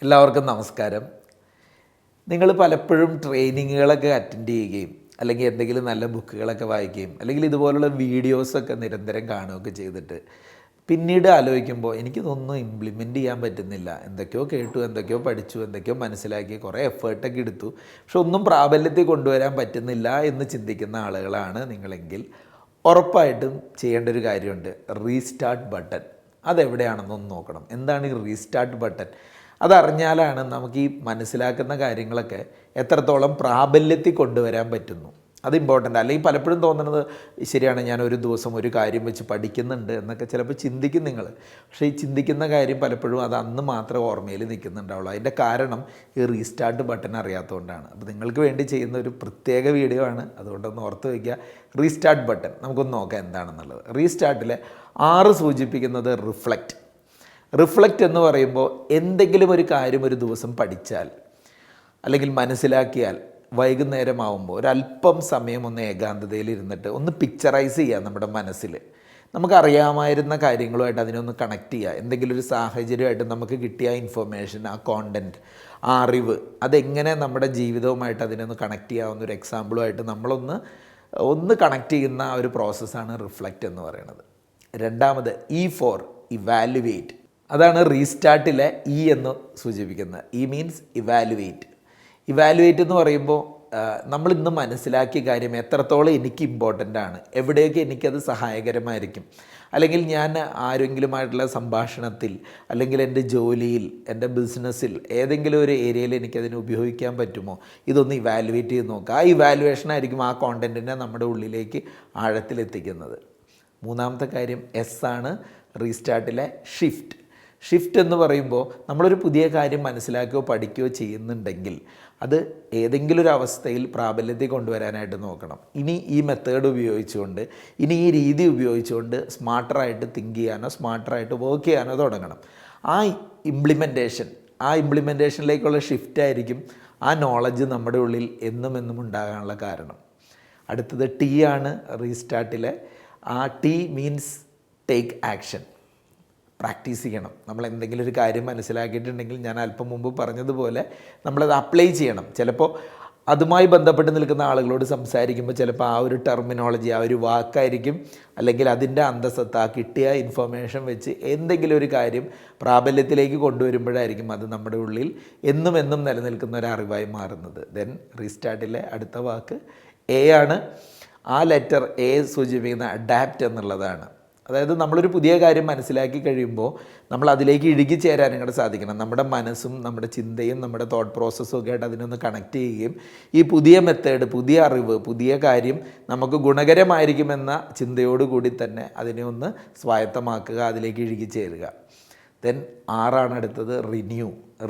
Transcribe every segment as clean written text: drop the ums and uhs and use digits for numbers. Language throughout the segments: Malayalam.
എല്ലാവർക്കും നമസ്കാരം. നിങ്ങൾ പലപ്പോഴും ട്രെയിനിങ്ങുകളൊക്കെ അറ്റൻഡ് ചെയ്യുകയും അല്ലെങ്കിൽ എന്തെങ്കിലും നല്ല ബുക്കുകളൊക്കെ വായിക്കുകയും അല്ലെങ്കിൽ ഇതുപോലുള്ള വീഡിയോസൊക്കെ നിരന്തരം കാണുകയൊക്കെ ചെയ്തിട്ട് പിന്നീട് ആലോചിക്കുമ്പോൾ എനിക്കിതൊന്നും ഇംപ്ലിമെൻറ്റ് ചെയ്യാൻ പറ്റുന്നില്ല, എന്തൊക്കെയോ കേട്ടു, എന്തൊക്കെയോ പഠിച്ചു, എന്തൊക്കെയോ മനസ്സിലാക്കി, കുറേ എഫേർട്ടൊക്കെ എടുത്തു, പക്ഷെ ഒന്നും പ്രാബല്യത്തിൽ കൊണ്ടുവരാൻ പറ്റുന്നില്ല എന്ന് ചിന്തിക്കുന്ന ആളുകളാണ് നിങ്ങളെങ്കിൽ ഉറപ്പായിട്ടും ചെയ്യേണ്ട ഒരു കാര്യമുണ്ട്. റീസ്റ്റാർട്ട് ബട്ടൺ അതെവിടെയാണെന്നൊന്ന് നോക്കണം. എന്താണ് ഈ റീസ്റ്റാർട്ട് ബട്ടൺ? അതറിഞ്ഞാലാണ് നമുക്ക് ഈ മനസ്സിലാക്കുന്ന കാര്യങ്ങളൊക്കെ എത്രത്തോളം പ്രാബല്യത്തിൽ കൊണ്ടുവരാൻ പറ്റുന്നു. അത് ഇമ്പോർട്ടൻ്റ്. അല്ലെങ്കിൽ പലപ്പോഴും തോന്നുന്നത് ശരിയാണ്, ഞാൻ ഒരു ദിവസം ഒരു കാര്യം വെച്ച് പഠിക്കുന്നുണ്ട് എന്നൊക്കെ ചിലപ്പോൾ ചിന്തിക്കും നിങ്ങൾ. പക്ഷേ ഈ ചിന്തിക്കുന്ന കാര്യം പലപ്പോഴും അത് അന്ന് മാത്രമേ ഓർമ്മയിൽ നിൽക്കുന്നുണ്ടാവുള്ളൂ. അതിൻ്റെ കാരണം ഈ റീസ്റ്റാർട്ട് ബട്ടൺ അറിയാത്തതുകൊണ്ടാണ്. അപ്പോൾ നിങ്ങൾക്ക് വേണ്ടി ചെയ്യുന്ന ഒരു പ്രത്യേക വീഡിയോ ആണ്, അതുകൊണ്ടൊന്ന് ഓർത്ത് വയ്ക്കുക. റീസ്റ്റാർട്ട് ബട്ടൺ നമുക്കൊന്ന് നോക്കാം എന്താണെന്നുള്ളത്. റീസ്റ്റാർട്ടിലെ 6 സൂചിപ്പിക്കുന്നത് റിഫ്ലക്റ്റ് എന്ന് പറയുമ്പോൾ എന്തെങ്കിലും ഒരു കാര്യം ഒരു ദിവസം പഠിച്ചാൽ അല്ലെങ്കിൽ മനസ്സിലാക്കിയാൽ വൈകുന്നേരമാവുമ്പോൾ ഒരല്പം സമയം ഒന്ന് ഏകാന്തതയിൽ ഇരുന്നിട്ട് ഒന്ന് പിക്ചറൈസ് ചെയ്യുക നമ്മുടെ മനസ്സിൽ. നമുക്കറിയാമായിരുന്ന കാര്യങ്ങളുമായിട്ട് അതിനൊന്ന് കണക്ട് ചെയ്യുക. എന്തെങ്കിലും ഒരു സാഹചര്യമായിട്ട് നമുക്ക് കിട്ടിയ ഇൻഫർമേഷൻ, ആ കോണ്ടൻറ്റ്, ആ അറിവ്, അതെങ്ങനെ നമ്മുടെ ജീവിതവുമായിട്ട് അതിനൊന്ന് കണക്ട് ചെയ്യാവുന്ന ഒരു എക്സാമ്പിളുമായിട്ട് നമ്മളൊന്ന് കണക്ട് ചെയ്യുന്ന ആ ഒരു പ്രോസസ്സാണ് റിഫ്ലക്റ്റ് എന്ന് പറയുന്നത്. രണ്ടാമത് ഫോർ ഇവാലുവേറ്റ്. അതാണ് റീസ്റ്റാർട്ടിലെ എന്ന് സൂചിപ്പിക്കുന്നത്. മീൻസ് ഇവാലുവേറ്റ് എന്ന് പറയുമ്പോൾ നമ്മൾ ഇന്ന് മനസ്സിലാക്കിയ കാര്യം എത്രത്തോളം എനിക്ക് ഇമ്പോർട്ടൻ്റ് ആണ്, എവിടെയൊക്കെ എനിക്കത് സഹായകരമായിരിക്കും, അല്ലെങ്കിൽ ഞാൻ ആരെങ്കിലുമായിട്ടുള്ള സംഭാഷണത്തിൽ അല്ലെങ്കിൽ എൻ്റെ ജോലിയിൽ, എൻ്റെ ബിസിനസ്സിൽ ഏതെങ്കിലും ഒരു ഏരിയയിൽ എനിക്കതിനെ ഉപയോഗിക്കാൻ പറ്റുമോ, ഇതൊന്ന് ഇവാലുവേറ്റ് ചെയ്ത് നോക്കുക. ആ ഇവാലുവേഷനായിരിക്കും ആ കോണ്ടൻറ്റിനെ നമ്മുടെ ഉള്ളിലേക്ക് ആഴത്തിലെത്തിക്കുന്നത്. മൂന്നാമത്തെ കാര്യം ആണ് റീസ്റ്റാർട്ടിലെ ഷിഫ്റ്റ് എന്ന് പറയുമ്പോൾ നമ്മളൊരു പുതിയ കാര്യം മനസ്സിലാക്കുകയോ പഠിക്കുകയോ ചെയ്യുന്നുണ്ടെങ്കിൽ അത് ഏതെങ്കിലും ഒരു അവസ്ഥയിൽ പ്രാബല്യത്തിൽ കൊണ്ടുവരാനായിട്ട് നോക്കണം. ഇനി ഈ മെത്തേഡ് ഉപയോഗിച്ചുകൊണ്ട്, ഇനി ഈ രീതി ഉപയോഗിച്ചുകൊണ്ട് സ്മാർട്ടറായിട്ട് തിങ്ക് ചെയ്യാനോ സ്മാർട്ടറായിട്ട് വർക്ക് ചെയ്യാനോ തുടങ്ങണം. ആ ഇംപ്ലിമെൻറ്റേഷനിലേക്കുള്ള ഷിഫ്റ്റായിരിക്കും ആ നോളജ് നമ്മുടെ ഉള്ളിൽ എന്നും ഉണ്ടാകാനുള്ള കാരണം. അടുത്തത് ആണ് റീസ്റ്റാർട്ടിലെ. ആ മീൻസ് ടേക്ക് ആക്ഷൻ. പ്രാക്ടീസ് ചെയ്യണം. നമ്മൾ എന്തെങ്കിലും ഒരു കാര്യം മനസ്സിലാക്കിയിട്ടുണ്ടെങ്കിൽ ഞാൻ അല്പം മുമ്പ് പറഞ്ഞതുപോലെ നമ്മളത് അപ്ലൈ ചെയ്യണം. ചിലപ്പോൾ അതുമായി ബന്ധപ്പെട്ട് നിൽക്കുന്ന ആളുകളോട് സംസാരിക്കുമ്പോൾ ചിലപ്പോൾ ആ ഒരു ടെർമിനോളജി, ആ ഒരു വാക്കായിരിക്കും, അല്ലെങ്കിൽ അതിൻ്റെ അന്തസത്ത, കിട്ടിയ ഇൻഫർമേഷൻ വെച്ച് എന്തെങ്കിലും ഒരു കാര്യം പ്രാബല്യത്തിലേക്ക് കൊണ്ടുവരുമ്പോഴായിരിക്കും അത് നമ്മുടെ ഉള്ളിൽ എന്നും നിലനിൽക്കുന്ന ഒരു അറിവായി മാറുന്നത്. ദെൻ റീസ്റ്റാർട്ടിലെ അടുത്ത വാക്ക് ആണ്. ആ ലെറ്റർ സൂചിപ്പിക്കുന്ന അഡാപ്റ്റ് എന്നുള്ളതാണ്. അതായത് നമ്മളൊരു പുതിയ കാര്യം മനസ്സിലാക്കി കഴിയുമ്പോൾ നമ്മൾ അതിലേക്ക് ഇഴുകി ചേരാനും കൂടെ സാധിക്കണം. നമ്മുടെ മനസ്സും നമ്മുടെ ചിന്തയും നമ്മുടെ തോട്ട് പ്രോസസ്സും ഒക്കെ ആയിട്ട് അതിനൊന്ന് കണക്ട് ചെയ്യുകയും ഈ പുതിയ മെത്തേഡ്, പുതിയ അറിവ്, പുതിയ കാര്യം നമുക്ക് ഗുണകരമായിരിക്കുമെന്ന ചിന്തയോടുകൂടി തന്നെ അതിനെ ഒന്ന് സ്വായത്തമാക്കുക, അതിലേക്ക് ഇഴുകി ചേരുക. ദെൻ ആണ് അടുത്തത്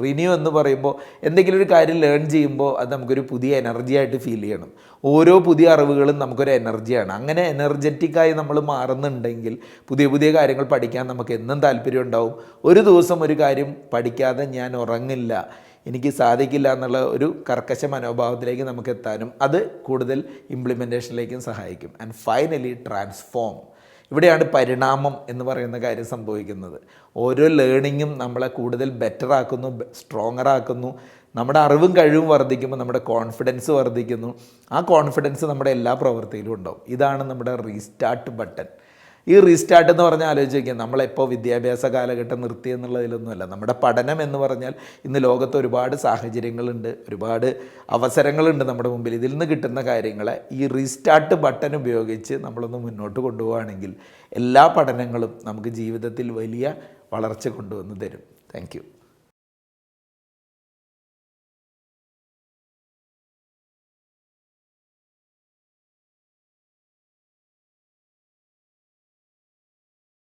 റിന്യൂ എന്ന് പറയുമ്പോൾ എന്തെങ്കിലും ഒരു കാര്യം ലേൺ ചെയ്യുമ്പോൾ അത് നമുക്കൊരു പുതിയ എനർജി ആയിട്ട് ഫീൽ ചെയ്യണം. ഓരോ പുതിയ അറിവുകളും നമുക്കൊരു എനർജിയാണ്. അങ്ങനെ എനർജറ്റിക്കായി നമ്മൾ മാറുന്നുണ്ടെങ്കിൽ പുതിയ കാര്യങ്ങൾ പഠിക്കാൻ നമുക്ക് എന്നും താല്പര്യം ഉണ്ടാവും. ഒരു ദിവസം ഒരു കാര്യം പഠിക്കാതെ ഞാൻ ഉറങ്ങില്ല, എനിക്ക് സാധിക്കില്ല എന്നുള്ള ഒരു കർക്കശ മനോഭാവത്തിലേക്ക് നമുക്ക് എത്താനും അത് കൂടുതൽ ഇംപ്ലിമെൻറ്റേഷനിലേക്കും സഹായിക്കും. And finally transform. ഇവിടെയാണ് പരിണാമം എന്ന് പറയുന്ന കാര്യം സംഭവിക്കുന്നത്. ഓരോ ലേണിങ്ങും നമ്മളെ കൂടുതൽ ബെറ്ററാക്കുന്നു, സ്ട്രോങ്ങറാക്കുന്നു. നമ്മുടെ അറിവും കഴിവും വർദ്ധിക്കുമ്പോൾ നമ്മുടെ കോൺഫിഡൻസ് വർദ്ധിക്കുന്നു. ആ കോൺഫിഡൻസ് നമ്മുടെ എല്ലാ പ്രവൃത്തിയിലും ഉണ്ടാവും. ഇതാണ് നമ്മുടെ റീസ്റ്റാർട്ട് ബട്ടൺ. ഈ റീസ്റ്റാർട്ട് എന്ന് പറഞ്ഞാൽ ആലോചിച്ച് നോക്കിയാൽ നമ്മളെപ്പോൾ വിദ്യാഭ്യാസ കാലഘട്ടം നിർത്തി എന്നുള്ളതിലൊന്നുമല്ല. നമ്മുടെ പഠനം എന്ന് പറഞ്ഞാൽ ഇന്ന് ലോകത്ത് ഒരുപാട് സാഹചര്യങ്ങളുണ്ട്, ഒരുപാട് അവസരങ്ങളുണ്ട് നമ്മുടെ മുമ്പിൽ. ഇതിൽ നിന്ന് കിട്ടുന്ന കാര്യങ്ങളെ ഈ റീസ്റ്റാർട്ട് ബട്ടൺ ഉപയോഗിച്ച് നമ്മളൊന്ന് മുന്നോട്ട് കൊണ്ടുപോവുകയാണെങ്കിൽ എല്ലാ പഠനങ്ങളും നമുക്ക് ജീവിതത്തിൽ വലിയ വളർച്ച കൊണ്ടുവന്ന് തരും. താങ്ക്